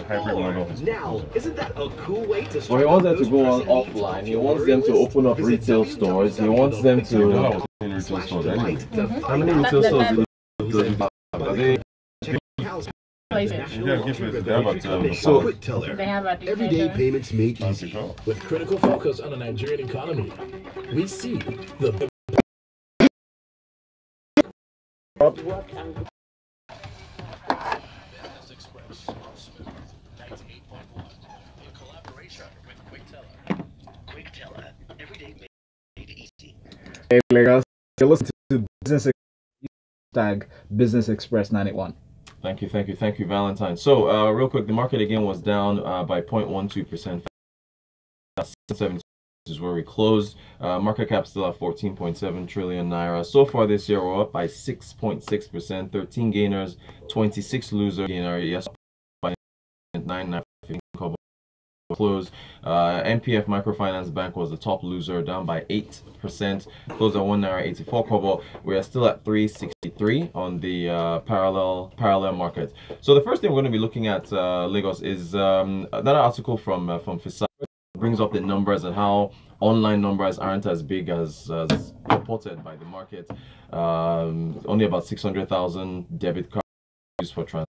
hybrid model. Now, isn't that a cool way to Well, he wants them to go on offline. He wants them to open up retail stores. He wants them to. Retail stores anyway. How many retail stores do you have? Are they? So, Quick Teller. They have Everyday payments made easy. With critical focus on the Nigerian economy, we see the Hey, Lagos. You're listening to Business Express 91. Thank you, Valentine. So, real quick, the market again was down by 0.12%. 70 is where we closed. Market cap still at 14.7 trillion naira. So far this year, we're up by 6.6%. 13 gainers, 26 losers. Gainer, yes, by 9 close. MPF Microfinance Bank was the top loser, down by 8%, closed at 1 naira 84 kobo. We are still at 363 on the parallel market. So the first thing we're going to be looking at, Lagos, is another article from Fisayo. Brings up the numbers and how online numbers aren't as big as reported by the market. Only about 600,000 debit cards used for transactions.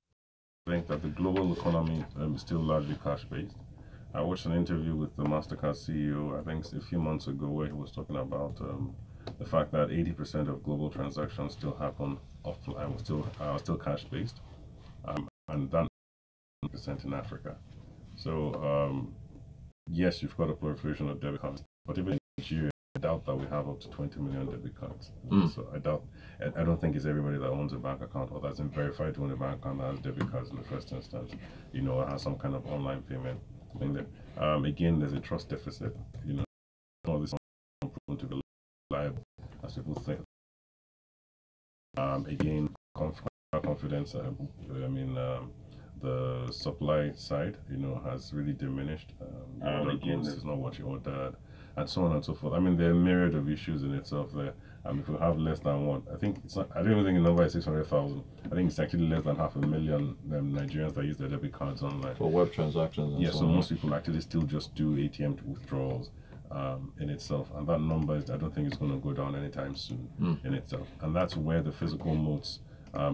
I think that the global economy is still largely cash-based. I watched an interview with the MasterCard CEO, I think a few months ago, where he was talking about the fact that 80% of global transactions still happen offline, still cash-based, and that 1% in Africa. So yes, you've got a proliferation of debit cards, but even in Nigeria, I doubt that we have up to 20 million debit cards. So I don't think it's everybody that owns a bank account or that's verified to own a bank account that has debit cards in the first instance, or has some kind of online payment thing there. Again, there's a trust deficit. All this is proven to be reliable, as people think. Again, confidence. The supply side, has really diminished. Again, this is not what you ordered, and so on and so forth. There are a myriad of issues in itself there. If we have less than one, I think it's not, I don't even think the number is 600,000. I think it's actually less than 500,000 Nigerians that use their debit cards online for web transactions. Yeah, so most people actually still just do ATM withdrawals in itself, and that number I don't think it's going to go down anytime soon in itself. And that's where the physical moats.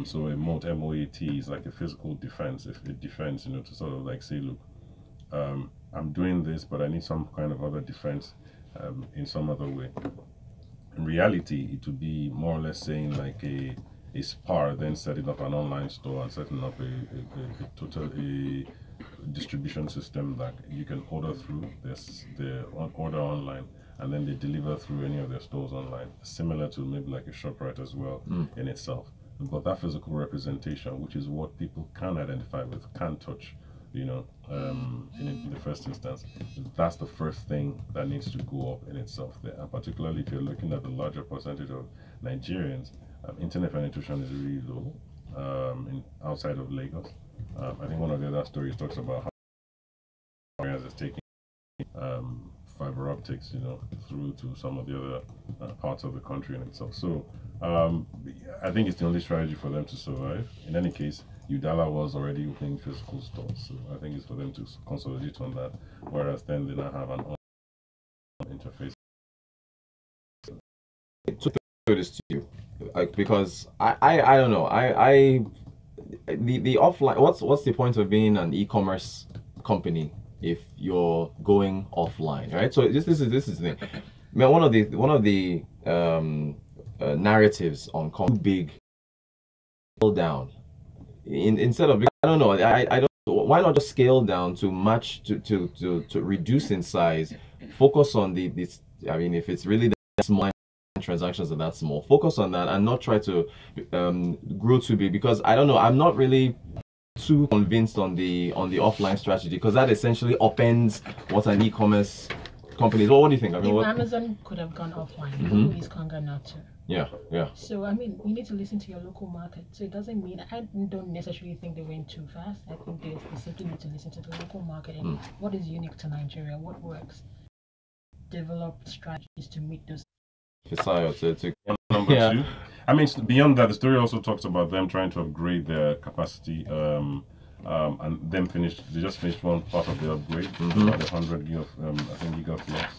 So a moat, MOAT, is like a physical defense. If it defends, to sort of like say, look, I'm doing this, but I need some kind of other defense in some other way. In reality, it would be more or less saying like a SPAR, then setting up an online store and setting up a distribution system that you can order through. The order online, and then they deliver through any of their stores online, similar to maybe like a ShopRite as well in itself. But that physical representation, which is what people can identify with, can touch, in the first instance, that's the first thing that needs to go up in itself there. And particularly if you're looking at the larger percentage of Nigerians, internet penetration is really low outside of Lagos. I think one of the other stories talks about how Nigerians is taking fiber optics, through to some of the other parts of the country in itself. So I think it's the only strategy for them to survive. In any case, Udala was already opening physical stores, so I think it's for them to consolidate on that, whereas then they now have an online interface. To put this to you, because I don't know, the offline, what's the point of being an e-commerce company if you're going offline, right? So this is the thing. One of the narratives on too big down instead of, I don't know, I don't, why not just scale down to match to reduce in size, focus on this. If it's really the small transactions are that small, focus on that and not try to grow too big, because I don't know, I'm not really too convinced on the offline strategy, because that essentially upends what an e-commerce company is. Well, what do you think? Amazon could have gone offline. Who is Konga not to? Yeah. So you need to listen to your local market. So it doesn't mean, I don't necessarily think they went too fast. I think they simply need to listen to the local market and what is unique to Nigeria, what works. Develop strategies to meet those. Fisayo to number two. Beyond that, the story also talks about them trying to upgrade their capacity and then they just finished one part of the upgrade, about 100 gig of, I think gigaflops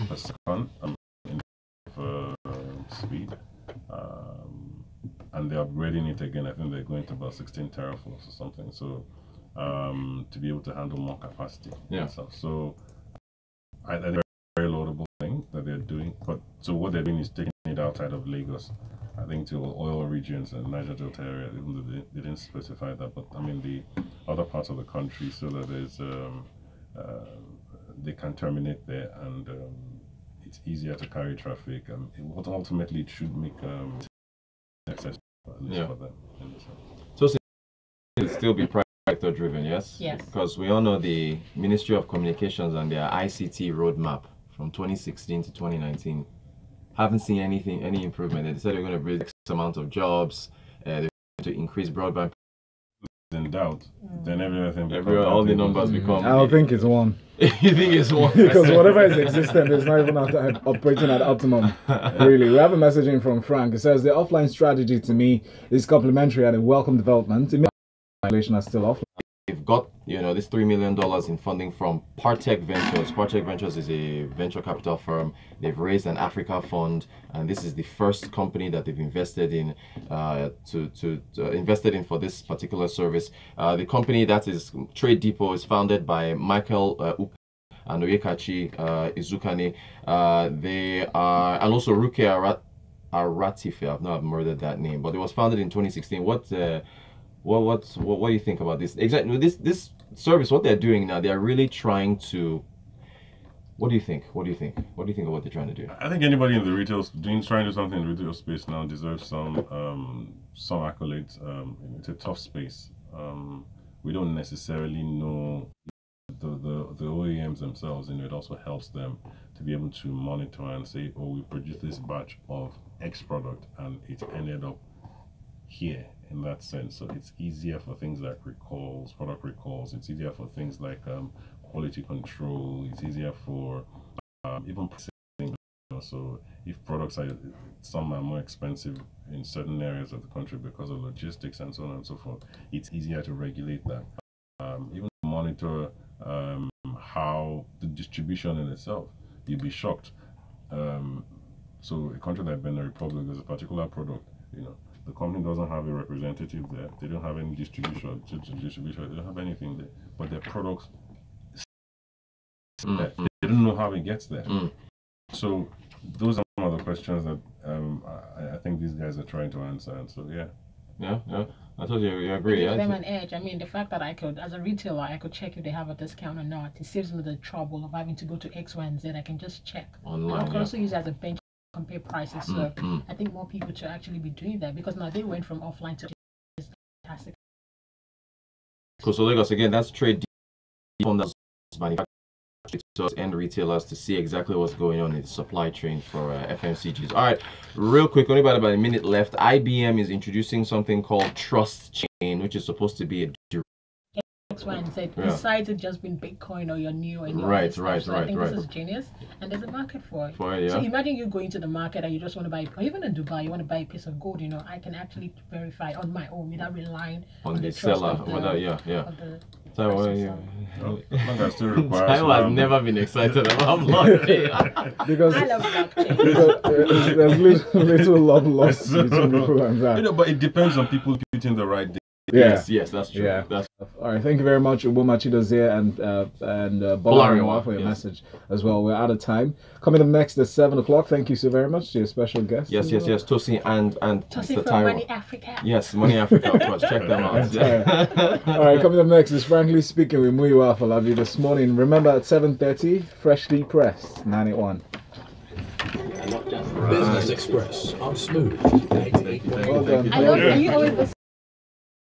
per second in speed, and they're upgrading it again. I think they're going to about 16 teraflops or something. So to be able to handle more capacity and stuff. So I think it's a very laudable thing that they're doing. But so what they're doing is taking it outside of Lagos, I think, to oil regions and Niger Delta area. Even though they didn't specify that, but I mean the other parts of the country, so that there's they can terminate there, and it's easier to carry traffic, and ultimately it should make access at least for them. So it'll still be private sector driven, yes? Yes. Because we all know the Ministry of Communications and their ICT roadmap from 2016 to 2019. Haven't seen any improvement. They said they're going to bring X amount of jobs, they're going to increase broadband. In doubt, then everything all the numbers become. I don't think it's one. You think it's one? Because whatever is existent is not even operating at optimum. Really, we have a messaging from Frank. It says the offline strategy to me is complementary and a welcome development. Population are still offline. We've got, this $3 million in funding from Partech Ventures. Partech Ventures is a venture capital firm. They've raised an Africa fund, and this is the first company that they've invested in invested in for this particular service. The company that is TradeDepot is founded by Michael and Oyekachi Izukane. They are, and also Ruke Aratife. I've not murdered that name, but it was founded in 2016. What do you think about this? Exactly, this service, what they're doing now, they're really trying to. What do you think? What do you think of what they're trying to do? I think anybody in the retail trying to do something in the retail space now deserves some accolades. It's a tough space. We don't necessarily know the OEMs themselves, and it also helps them to be able to monitor and say, oh, we produced this batch of X product and it ended up here. In that sense, so it's easier for things like recalls, product recalls. It's easier for things like quality control. It's easier for even pricing. So if products some are more expensive in certain areas of the country because of logistics and so on and so forth, it's easier to regulate that. Even monitor how the distribution in itself. You'd be shocked. So a country like Benin Republic, there's a particular product, the company doesn't have a representative there. They don't have any distribution. They don't have anything there. But their products, they don't know how it gets there. So those are some of the questions that I think these guys are trying to answer. And so yeah. I thought you agree. It gives them an edge. I mean, the fact that I could, as a retailer, I could check if they have a discount or not. It saves me the trouble of having to go to X, Y, and Z. I can just check online. I can also use it as a bench. Compare prices, so I think more people should actually be doing that, because now they went from offline to fantastic. So Lagos again, that's TradeDepot, that's manufacturers and retailers to see exactly what's going on in the supply chain for FMCGs. All right, real quick, only about a minute left. IBM is introducing something called Trust Chain, which is supposed to be a X, Y, and Z. Besides it just being Bitcoin or your new and your right. So I think this is genius, and there's a market for it. Yeah. So imagine you going to the market and you just want to buy, or even in Dubai, you want to buy a piece of gold. I can actually verify on my own without relying on the seller. Taiwo has never been excited about blockchain. Because I love blockchain. There's little love lost between people and that. But it depends on people putting the right data. Yes, that's true. Yeah. That's all right. Thank you very much, Ubomachidozie and Bolariwa for your message as well. We're out of time. Coming up next at 7 o'clock. Thank you so very much to your special guest. Yes. Tosin and Tosin from Taiwo. Money Africa. Yes, Money Africa. Of course, check them out. All right. Coming up next is Frankly Speaking with Muyiwa Afolabi this morning. Remember at 7:30, freshly pressed 91. Business Express on Smooth 98.1. Well done. I love you always